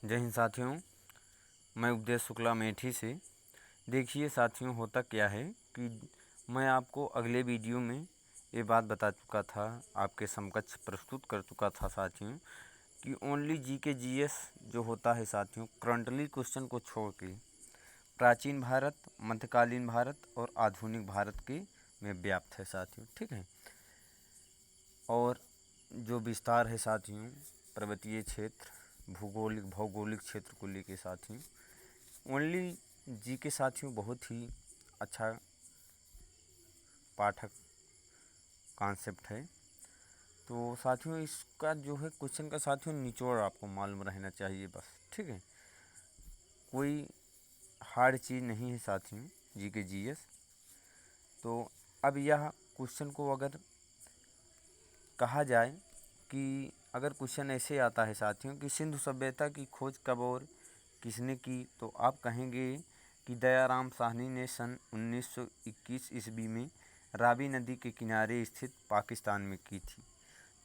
जय हिंद साथियों। मैं उपदेश शुक्ला मेठी से। देखिए साथियों, होता क्या है कि मैं आपको अगले वीडियो में ये बात बता चुका था, आपके समकक्ष प्रस्तुत कर चुका था साथियों, कि ओनली जी के जीएस जो होता है साथियों, करंटली क्वेश्चन को छोड़ के प्राचीन भारत, मध्यकालीन भारत और आधुनिक भारत के में व्याप्त है साथियों। ठीक है। और जो विस्तार है साथियों, पर्वतीय क्षेत्र, भौगोलिक क्षेत्र को लेके साथियों, ओनली जी के साथियों बहुत ही अच्छा पाठक कॉन्सेप्ट है। तो साथियों, इसका जो है क्वेश्चन का साथियों निचोड़ आपको मालूम रहना चाहिए बस। ठीक है। कोई हार्ड चीज़ नहीं है साथियों जी के जीएस। तो अब यह क्वेश्चन को अगर कहा जाए कि अगर क्वेश्चन ऐसे आता है साथियों कि सिंधु सभ्यता की खोज कब और किसने की, तो आप कहेंगे कि दयाराम साहनी ने सन 1921 ईस्वी में रावी नदी के किनारे स्थित पाकिस्तान में की थी।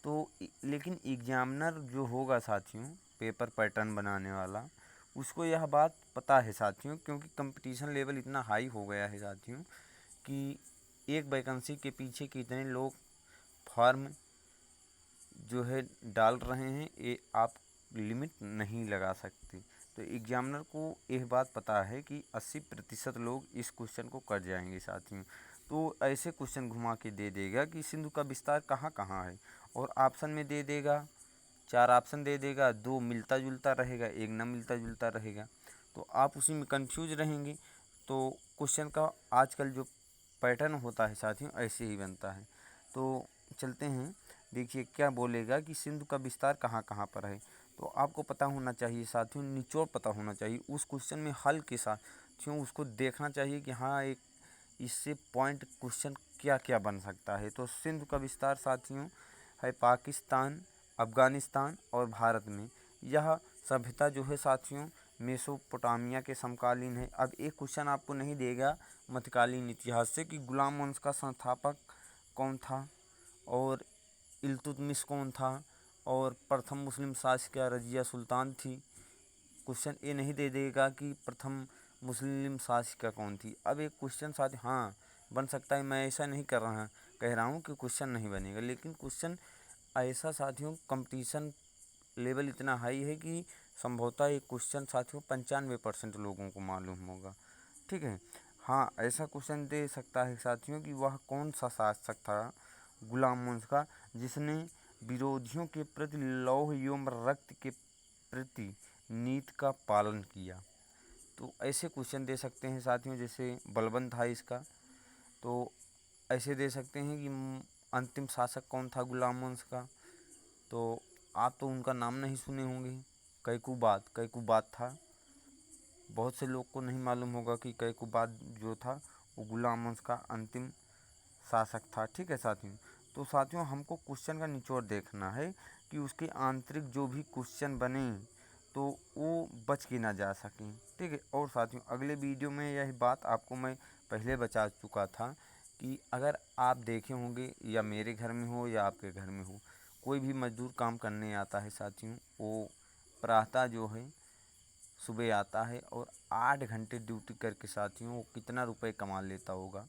तो लेकिन एग्जामिनर जो होगा साथियों, पेपर पैटर्न बनाने वाला, उसको यह बात पता है साथियों, क्योंकि कंपटीशन लेवल इतना हाई हो गया है साथियों कि एक वैकेंसी के पीछे कितने लोग फॉर्म जो है डाल रहे हैं, ये आप लिमिट नहीं लगा सकते। तो एग्जामिनर को यह बात पता है कि 80% लोग इस क्वेश्चन को कर जाएंगे साथियों। तो ऐसे क्वेश्चन घुमा के दे देगा कि सिंधु का विस्तार कहाँ कहाँ है, और ऑप्शन में दे देगा, 4 ऑप्शन दे देगा, 2 मिलता जुलता रहेगा, 1 न मिलता जुलता रहेगा। तो आप उसी में कंफ्यूज रहेंगे। तो क्वेश्चन का आजकल जो पैटर्न होता है साथियों, ऐसे ही बनता है। तो चलते हैं, देखिए क्या बोलेगा कि सिंधु का विस्तार कहाँ कहाँ पर है। तो आपको पता होना चाहिए साथियों, निचोड़ पता होना चाहिए उस क्वेश्चन में, हल के साथियों उसको देखना चाहिए कि हाँ, एक इससे पॉइंट क्वेश्चन क्या क्या बन सकता है। तो सिंधु का विस्तार साथियों है पाकिस्तान, अफ़गानिस्तान और भारत में। यह सभ्यता जो है साथियों मेसोपोटामिया के समकालीन है। अब एक क्वेश्चन आपको नहीं देगा मध्यकालीन इतिहास से कि गुलाम वंश का संस्थापक कौन था, और इल्तुतमिश कौन था, और प्रथम मुस्लिम शासिका रजिया सुल्तान थी। क्वेश्चन ये नहीं दे देगा कि प्रथम मुस्लिम शासिका कौन थी। अब एक क्वेश्चन साथ हाँ बन सकता है, मैं ऐसा नहीं कर रहा कह रहा हूँ कि क्वेश्चन नहीं बनेगा, लेकिन क्वेश्चन ऐसा साथियों कंपटीशन लेवल इतना हाई है कि संभवतः एक क्वेश्चन साथियों 95% लोगों को मालूम होगा। ठीक है। हाँ, ऐसा क्वेश्चन दे सकता है साथियों कि वह कौन सा शासक था गुलाम वंश का, जिसने विरोधियों के प्रति लौह एवं रक्त के प्रति नीति का पालन किया। तो ऐसे क्वेश्चन दे सकते हैं साथियों, जैसे बलबन था इसका। तो ऐसे दे सकते हैं कि अंतिम शासक कौन था गुलाम वंश का। तो आप तो उनका नाम नहीं सुने होंगे, कैकुबाद था। बहुत से लोग को नहीं मालूम होगा कि कैकुबाद जो था वो गुलाम वंश का अंतिम शासक था। ठीक है साथियों। तो साथियों, हमको क्वेश्चन का निचोड़ देखना है कि उसके आंतरिक जो भी क्वेश्चन बने तो वो बच के ना जा सकें। ठीक है। और साथियों, अगले वीडियो में यही बात आपको मैं पहले बता चुका था कि अगर आप देखे होंगे, या मेरे घर में हो या आपके घर में हो, कोई भी मजदूर काम करने आता है साथियों, वो प्रातः जो है सुबह आता है और 8 घंटे ड्यूटी करके साथियों वो कितना रुपए कमा लेता होगा।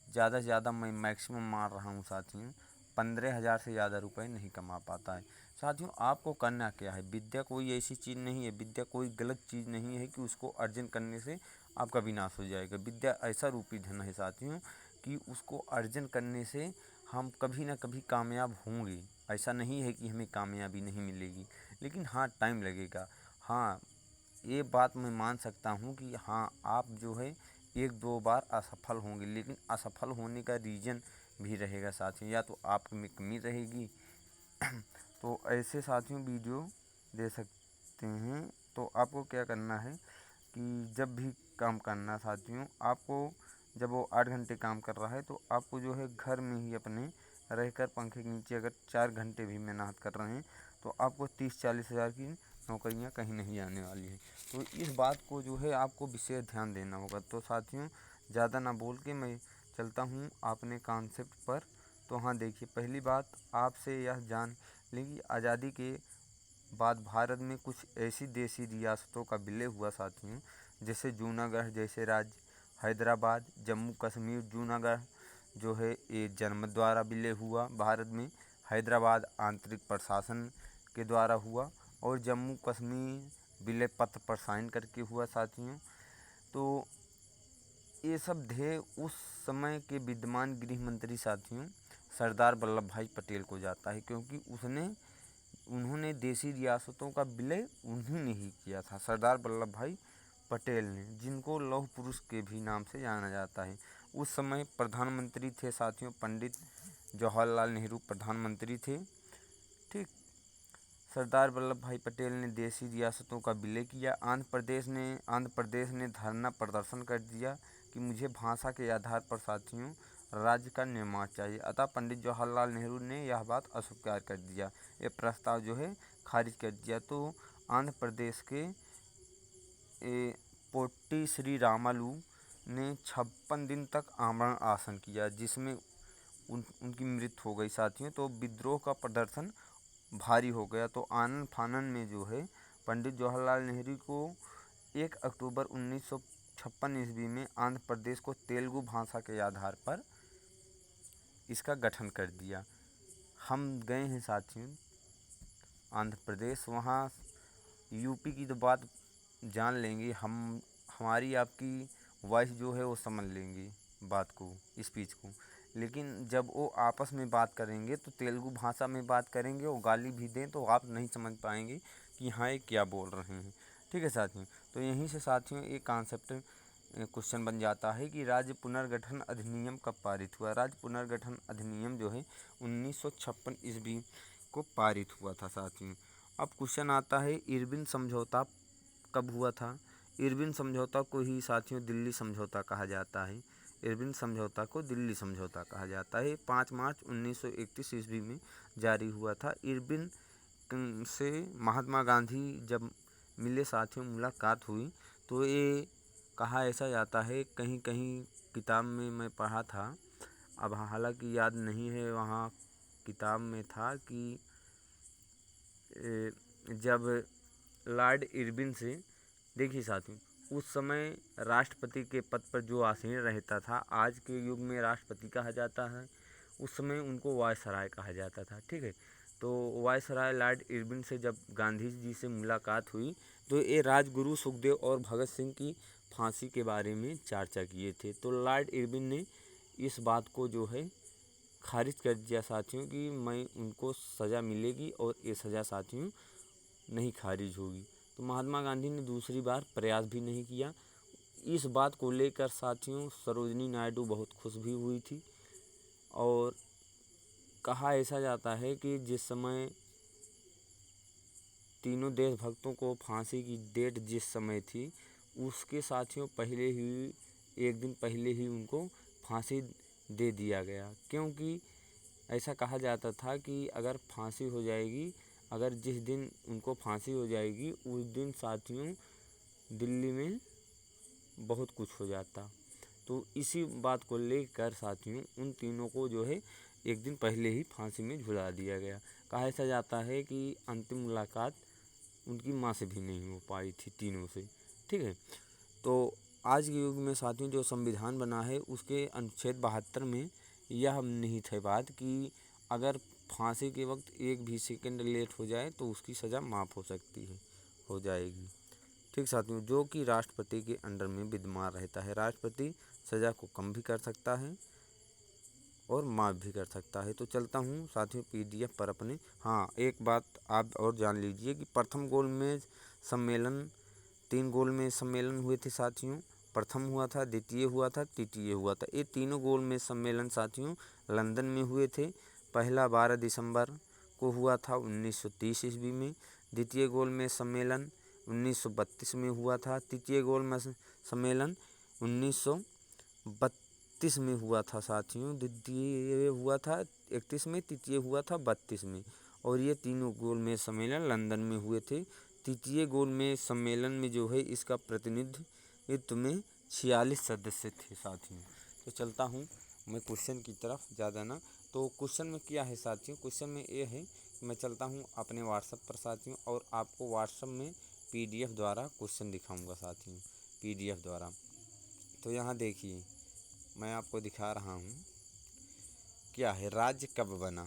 ज़्यादा से ज़्यादा मैं मैक्सिमम मार रहा हूँ साथियों, 15,000 से ज़्यादा रुपए नहीं कमा पाता है। साथियों, आपको करना क्या है, विद्या कोई ऐसी चीज़ नहीं है, विद्या कोई गलत चीज़ नहीं है कि उसको अर्जन करने से आपका विनाश हो जाएगा। विद्या ऐसा रूपी धन है साथियों कि उसको अर्जन करने से हम कभी ना कभी कामयाब होंगे। ऐसा नहीं है कि हमें कामयाबी नहीं मिलेगी, लेकिन हाँ टाइम लगेगा। हाँ, ये बात मैं मान सकता हूँ कि हाँ आप जो है 1-2 बार असफल होंगे, लेकिन असफल होने का रीज़न भी रहेगा साथियों, या तो आप में कमी रहेगी। तो ऐसे साथियों वीडियो दे सकते हैं। तो आपको क्या करना है कि जब भी काम करना साथियों, आपको जब वो 8 घंटे काम कर रहा है तो आपको जो है घर में ही अपने रहकर पंखे के नीचे अगर 4 घंटे भी मेहनत कर रहे हैं तो आपको 30-40 हज़ार की नौकरियां कहीं नहीं आने वाली हैं। तो इस बात को जो है आपको विशेष ध्यान देना होगा। तो साथियों, ज़्यादा ना बोल के मैं चलता हूँ अपने कॉन्सेप्ट पर। तो हाँ देखिए, पहली बात आपसे यह जान लें कि आज़ादी के बाद भारत में कुछ ऐसी देसी रियासतों का विलय हुआ साथियों, जैसे जूनागढ़ जैसे राज्य, हैदराबाद, जम्मू कश्मीर। जूनागढ़ जो है ये जन्म द्वारा विलय हुआ भारत में, हैदराबाद आंतरिक प्रशासन के द्वारा हुआ, और जम्मू कश्मीर विलय पत्र पर साइन करके हुआ साथियों। तो ये सब ध्येय उस समय के विद्यमान गृह मंत्री साथियों सरदार वल्लभ भाई पटेल को जाता है, क्योंकि उन्होंने देसी रियासतों का विलय उन्हीं ने ही किया था, सरदार वल्लभ भाई पटेल ने, जिनको लौह पुरुष के भी नाम से जाना जाता है। उस समय प्रधानमंत्री थे साथियों पंडित जवाहरलाल नेहरू प्रधानमंत्री थे। ठीक, सरदार वल्लभ भाई पटेल ने देसी रियासतों का विलय किया। आंध्र प्रदेश ने धरना प्रदर्शन कर दिया कि मुझे भाषा के आधार पर साथियों राज्य का निर्माण चाहिए। अतः पंडित जवाहरलाल नेहरू ने यह बात अस्वीकार कर दिया, ये प्रस्ताव जो है खारिज कर दिया। तो आंध्र प्रदेश के पोट्टी श्री रामालू ने 56 दिन तक आमरण आसन किया, जिसमें उनकी मृत्यु हो गई साथियों। तो विद्रोह का प्रदर्शन भारी हो गया। तो आनन फानन में जो है पंडित जवाहरलाल नेहरू को 1 अक्टूबर 1956 ईस्वी में आंध्र प्रदेश को तेलुगु भाषा के आधार पर इसका गठन कर दिया। हम गए हैं साथियों आंध्र प्रदेश, वहाँ यूपी की तो बात जान लेंगे, हमारी आपकी वॉइस जो है वो समझ लेंगे बात को, स्पीच को। लेकिन जब वो आपस में बात करेंगे तो तेलुगु भाषा में बात करेंगे, और गाली भी दें तो आप नहीं समझ पाएंगे कि हाँ ये क्या बोल रहे हैं। ठीक है साथियों, तो यहीं से साथियों एक कॉन्सेप्ट क्वेश्चन बन जाता है कि राज्य पुनर्गठन अधिनियम कब पारित हुआ। राज्य पुनर्गठन अधिनियम जो है 1956 ईस्वी को पारित हुआ था साथियों। अब क्वेश्चन आता है इरविन समझौता कब हुआ था। इरविन समझौता को ही साथियों दिल्ली समझौता कहा जाता है। इरविन समझौता को दिल्ली समझौता कहा जाता है। 5 मार्च 1931 ईस्वी में जारी हुआ था। इरविन से महात्मा गांधी जब मिले साथियों, मुलाकात हुई, तो ये कहा ऐसा जाता है, कहीं कहीं किताब में मैं पढ़ा था, अब हालांकि याद नहीं है, वहाँ किताब में था कि जब लॉर्ड इरविन से, देखिए साथियों उस समय राष्ट्रपति के पद पर जो आसीन रहता था, आज के युग में राष्ट्रपति कहा जाता है, उस समय उनको वायसराय कहा जाता था। ठीक है, तो वायसराय लॉर्ड इरविन से जब गांधी जी से मुलाकात हुई, तो ये राजगुरु सुखदेव और भगत सिंह की फांसी के बारे में चर्चा किए थे। तो लॉर्ड इरविन ने इस बात को जो है खारिज कर दिया साथियों कि मैं उनको सज़ा मिलेगी, और ये सज़ा साथियों नहीं खारिज होगी। तो महात्मा गांधी ने दूसरी बार प्रयास भी नहीं किया। इस बात को लेकर साथियों सरोजिनी नायडू बहुत खुश भी हुई थी, और कहा ऐसा जाता है कि जिस समय तीनों देशभक्तों को फांसी की डेट जिस समय थी, उसके साथियों पहले ही, एक दिन पहले ही उनको फांसी दे दिया गया, क्योंकि ऐसा कहा जाता था कि अगर फांसी हो जाएगी, अगर जिस दिन उनको फांसी हो जाएगी उस दिन साथियों दिल्ली में बहुत कुछ हो जाता। तो इसी बात को लेकर साथियों उन तीनों को जो है एक दिन पहले ही फांसी में झुला दिया गया। कहा ऐसा जाता है कि अंतिम मुलाकात उनकी माँ से भी नहीं हो पाई थी, तीनों से। ठीक है, तो आज के युग में साथियों जो संविधान बना है उसके अनुच्छेद 72 में यह निहित है बात कि अगर फांसी के वक्त एक भी सेकंड लेट हो जाए तो उसकी सज़ा माफ़ हो सकती है, हो जाएगी। ठीक साथियों, जो कि राष्ट्रपति के अंडर में विद्यमान रहता है। राष्ट्रपति सज़ा को कम भी कर सकता है और माफ़ भी कर सकता है। तो चलता हूँ साथियों PDF पर अपने। हाँ, एक बात आप और जान लीजिए कि प्रथम गोलमेज सम्मेलन, 3 गोलमेज सम्मेलन हुए थे साथियों। प्रथम हुआ था, द्वितीय हुआ था, तृतीय हुआ था। ये तीनों गोलमेज सम्मेलन साथियों लंदन में हुए थे। पहला 12 दिसंबर को हुआ था 1930 ईस्वी में। द्वितीय गोलमेज सम्मेलन 1932 में हुआ था। तृतीय गोलमेज सम्मेलन 1932 में हुआ था साथियों। द्वितीय हुआ था 31 में, तृतीय हुआ था 32 में, और ये तीनों गोलमेज सम्मेलन लंदन में हुए थे। तृतीय गोलमेज सम्मेलन में जो है इसका प्रतिनिधित्व में 46 सदस्य थे साथियों। तो चलता हूँ मैं क्वेश्चन की तरफ, ज़्यादा ना। तो क्वेश्चन में क्या है साथियों, क्वेश्चन में ये है मैं चलता हूँ अपने व्हाट्सएप पर साथियों, और आपको व्हाट्सएप में पीडीएफ द्वारा क्वेश्चन दिखाऊंगा साथियों, पीडीएफ द्वारा। तो यहाँ देखिए मैं आपको दिखा रहा हूँ, क्या है राज्य कब बना।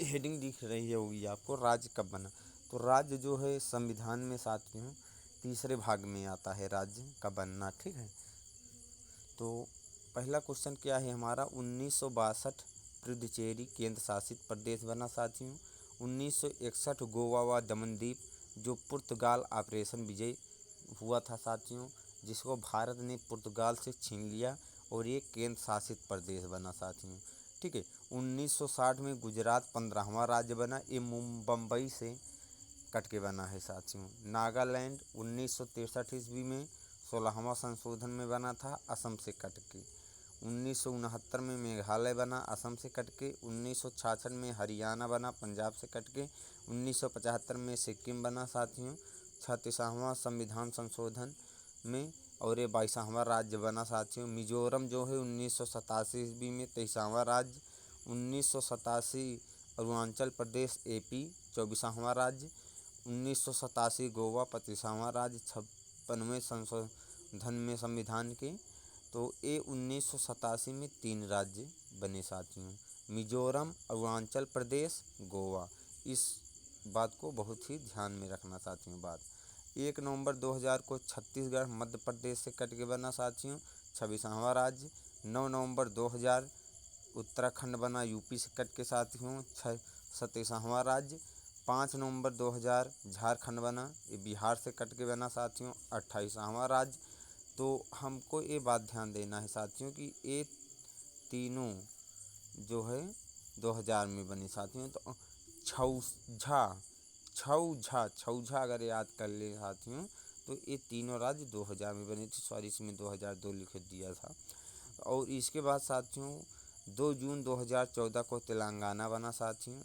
हेडिंग दिख रही होगी आपको, राज्य कब बना। तो राज्य जो है संविधान में साथियों तीसरे भाग में आता है राज्य का बनना, ठीक है। तो पहला क्वेश्चन क्या है हमारा, 1962 पुडुचेरी केंद्र शासित प्रदेश बना साथियों। 1961 गोवा व दमनदीप जो पुर्तगाल ऑपरेशन विजय हुआ था साथियों, जिसको भारत ने पुर्तगाल से छीन लिया और ये केंद्र शासित प्रदेश बना साथियों, ठीक है। 1960 में गुजरात 15वां राज्य बना, ये बम्बई से कट के बना है साथियों। नागालैंड 1963 ईस्वी में 16वां संशोधन में बना था, असम से कट के। 1969 में मेघालय बना, असम से कट के। 1966 में हरियाणा बना, पंजाब से कट के। 1975 में सिक्किम बना साथियों 36वां संविधान संशोधन में, और ये 22वां राज्य बना साथियों। मिजोरम जो है 1987 ईस्वी में 23वां राज्य। 1987 अरुणाचल प्रदेश एपी 24वां राज्य। 1987 गोवा 25वां राज्य 56वें संशोधन में संविधान के। तो ये 1987 में 3 राज्य बने साथियों, मिजोरम, अरुणाचल प्रदेश, गोवा। इस बात को बहुत ही ध्यान में रखना साथियों। बात 1 नवंबर 2000 को छत्तीसगढ़ मध्य प्रदेश से कट के बना साथियों, 26वां राज्य। 9 नवंबर 2000 उत्तराखंड बना, यूपी से कट के साथियों, 27वां राज्य। 5 नवंबर 2000 झारखंड बना, ये बिहार से कट के बना साथियों, 28वां राज्य। तो हमको ये बात ध्यान देना है साथियों कि ये तीनों जो है 2000 में बनी साथियों। तो छौझा अगर याद कर ले साथियों, तो ये तीनों राज्य 2000 में बने थे। सॉरी, इसमें 2002 लिख दिया था। और इसके बाद साथियों 2 जून 2014 को तेलंगाना बना साथियों,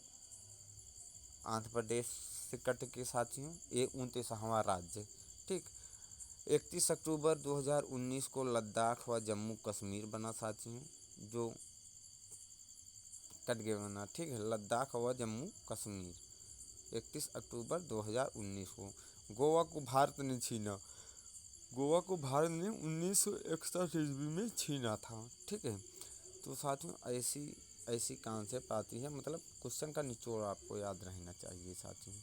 आंध्र प्रदेश से कट के साथियों, ये 29वां राज्य, ठीक। 31 अक्टूबर 2019 को लद्दाख व जम्मू कश्मीर बना साथियों, जो कट के बना, ठीक है, लद्दाख व जम्मू कश्मीर 31 अक्टूबर 2019 को। गोवा को भारत ने छीना, गोवा को भारत ने 1961 ईस्वी में छीना था, ठीक है। तो साथियों ऐसी कॉन्सेप्ट आती है, मतलब क्वेश्चन का निचोड़ आपको याद रहना चाहिए साथियों।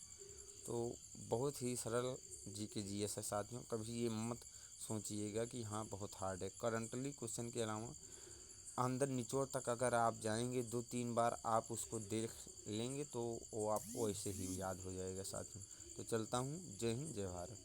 तो बहुत ही सरल जीएस है साथियों, कभी ये मत सोचिएगा कि हाँ बहुत हार्ड है। करंटली क्वेश्चन के अलावा अंदर निचोड़ तक अगर आप जाएंगे 2-3 बार आप उसको देख लेंगे तो वो आपको ऐसे ही याद हो जाएगा साथियों। तो चलता हूँ, जय हिंद जय भारत।